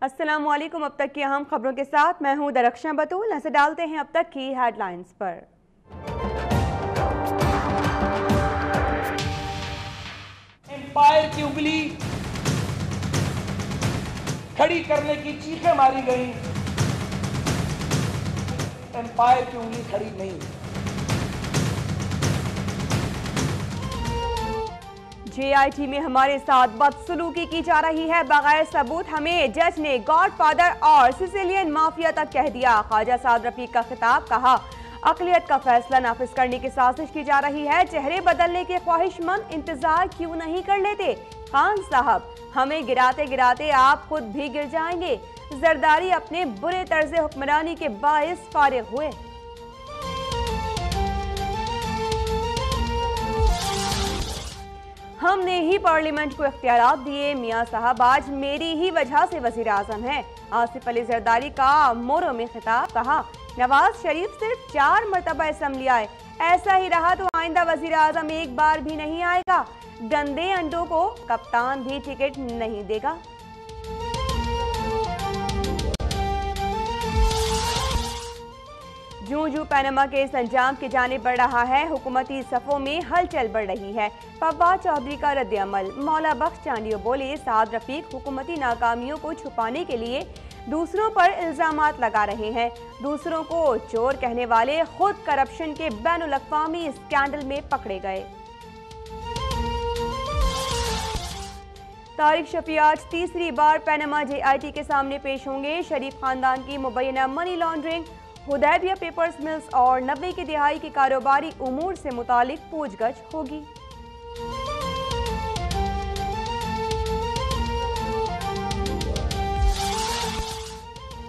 अस्सलामुअलैकुम। अब तक की अहम खबरों के साथ मैं हूं दरख्शां बतूल। नजर डालते हैं अब तक की हेडलाइंस पर। एम्पायर की उंगली खड़ी करने की चीखें मारी गई। एम्पायर की उंगली खड़ी नहीं। JIT में हमारे साथ बदसलूकी की जा रही है बगैर सबूत। हमें जज ने गॉडफादर और सिसिलियन माफिया तक कह दिया। ख्वाजा साद रफीक का खिताब, कहा अकलियत का फैसला नाफिज करने की साजिश की जा रही है। चेहरे बदलने के ख्वाहिशमंद इंतजार क्यों नहीं कर लेते? खान साहब, हमें गिराते गिराते आप खुद भी गिर जाएंगे। जरदारी अपने बुरे तर्ज हुक्मरानी के बाइस फारिग हुए। हमने ही पार्लियामेंट को इख्तियारात दिए। मियां साहब आज मेरी ही वजह से वजीर आजम है। आसिफ अली जरदारी का मोरो में खिताब, कहा नवाज शरीफ सिर्फ 4 मरतबा असम्बली आए, ऐसा ही रहा तो आइंदा वजीर आजम एक बार भी नहीं आएगा। गंदे अंडों को कप्तान भी टिकट नहीं देगा। जूं जूं पैनमा केस अंजाम की जानिब बढ़ रहा है, हुकूमती सफ़ों में हलचल बढ़ रही है। फवाद चौधरी का रद्द-ए-अमल। मौला बख्श चांडियो बोले साद रफीक हुकूमती नाकामियों को छुपाने के लिए दूसरों पर इल्जामात लगा रहे हैं। दूसरों को चोर कहने वाले खुद करप्शन के बैनुल-अक़वामी स्कैंडल में पकड़े गए। तारिक शफी आज तीसरी बार पैनमा JIT के सामने पेश होंगे। शरीफ खानदान की मुबैना money laundering, Hudaibiya papers mills और 90 की दिहाई के कारोबारी उमूर से मुतालिक पूछगछ होगी।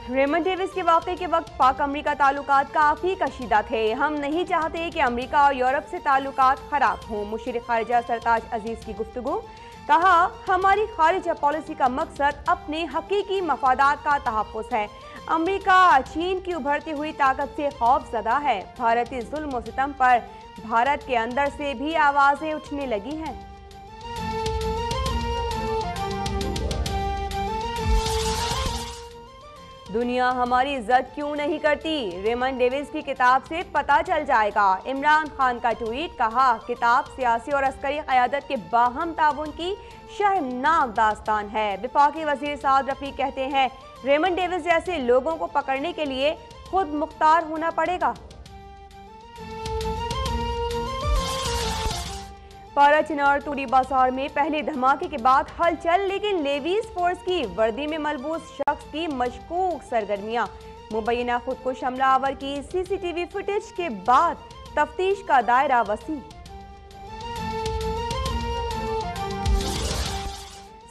रेमंड डेविस के वाक़े के वक्त पाक अमरीका ताल्लुकात काफ़ी कशीदा थे। हम नहीं चाहते कि अमरीका और यूरोप से ताल्लुकात ख़राब हों। मुशीर खारिजा सरताज अजीज़ की गुफ्तगू, कहा हमारी खारिजा पॉलिसी का मकसद अपने हकीकी मफादात का तहफ़्फ़ुज़ है। अमरीका चीन की उभरती हुई ताकत से खौफज़दा है। भारतीय जुल्म और सितम पर भारत के अंदर से भी आवाज़ें उठने लगी हैं। दुनिया हमारी इज्जत क्यों नहीं करती? रेमंड डेविस की किताब से पता चल जाएगा। इमरान खान का ट्वीट, कहा किताब सियासी और अस्करी क़यादत के बाहम ताउन की शर्मनाक दास्तान है। वफाकी वज़ीर साद रफीक कहते हैं रेमंड डेविस जैसे लोगों को पकड़ने के लिए खुद मुख्तार होना पड़ेगा। पारा चिनार तूरी बाजार में पहले धमाके के बाद हलचल, लेकिन लेवीज फोर्स की वर्दी में मलबूस शख्स की मशकूक सरगर्मियां। मुबैना खुदकुश हमलावर की CCTV फुटेज के बाद तफ्तीश का दायरा वसी।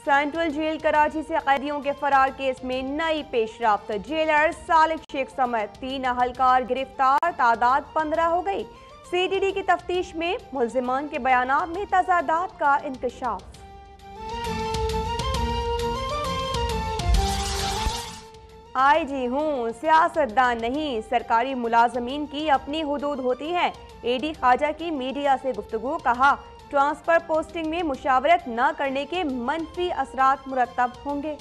सेंट्रल जेल कराची से कैदियों के फरार केस में नई पेशरफ्त। जेलर सालिक शेख समेत 3 अहलकार गिरफ्तार, तादाद 15 हो गई। CDD की तफ्तीश में मुल्जिमान के बयानात में तजादात का इंकशाफ। IG हूँ, सियासतदान नहीं। सरकारी मुलाजमीन की अपनी हुदूद होती है। AD ख्वाजा की मीडिया से गुफ्तगू, कहा ट्रांसफर पोस्टिंग में मुशावरत न करने के मनफी असरात मुरतब होंगे।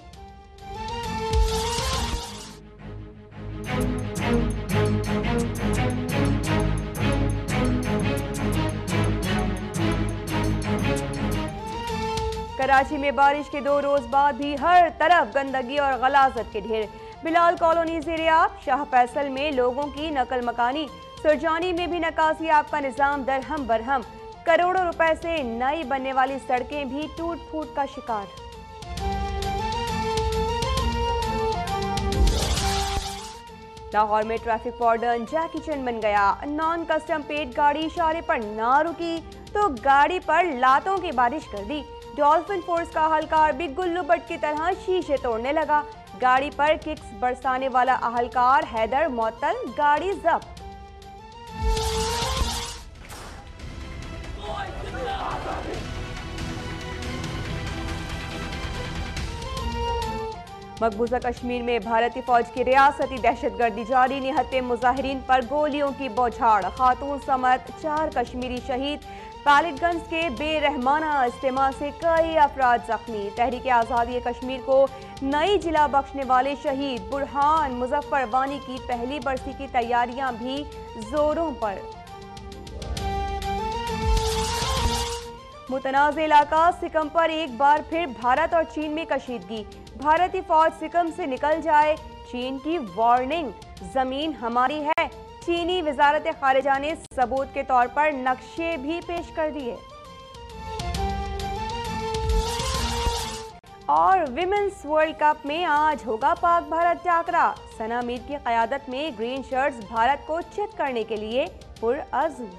कराची में बारिश के 2 रोज बाद भी हर तरफ गंदगी और गलाजत के ढेर। बिलाल कॉलोनी ज़ेर-ए-आब, शाह फैसल में लोगों की नकल मकानी। सुरजानी में भी नकासी आब का निज़ाम दरहम बरहम। करोड़ों रुपए से नई बनने वाली सड़कें भी टूट फूट का शिकार। लाहौर में ट्रैफिक वार्डन जैकी चैन बन गया। नॉन कस्टम पेड गाड़ी इशारे पर ना रुकी तो गाड़ी पर लातों की बारिश कर दी। डॉल्फिन फोर्स का अहलकार भी गुल्लू बट की तरह शीशे तोड़ने लगा। गाड़ी पर किक्स बरसाने वाला अहलकार हैदर मुअत्तल, गाड़ी जब्त। मकबूजा कश्मीर में भारतीय फौज की रियासती दहशतगर्दी जारी। निहत्ते मुजाहिरीन पर गोलियों की बौछार। खातून समेत 4 कश्मीरी शहीद, पैलेट गन्स के बेरहमाना इस्तेमाल से कई अफराद जख्मी। तहरीक आज़ादी कश्मीर को नई जिला बख्शने वाले शहीद बुरहान मुजफ्फर वानी की पहली बरसी की तैयारियां भी जोरों पर। मुतनाज़ इलाका सिकम पर एक बार फिर भारत और चीन में कशीदगी। भारतीय फौज सिकम से निकल जाए, चीन की वार्निंग। जमीन हमारी है। चीनी वजारत खारिजा ने सबूत के तौर पर नक्शे भी पेश कर दिए। और विमेंस वर्ल्ड कप में आज होगा पाक भारत टाकरा। सना मीर की क़यादत में ग्रीन शर्ट्स भारत को चित करने के लिए पुरअज़्म।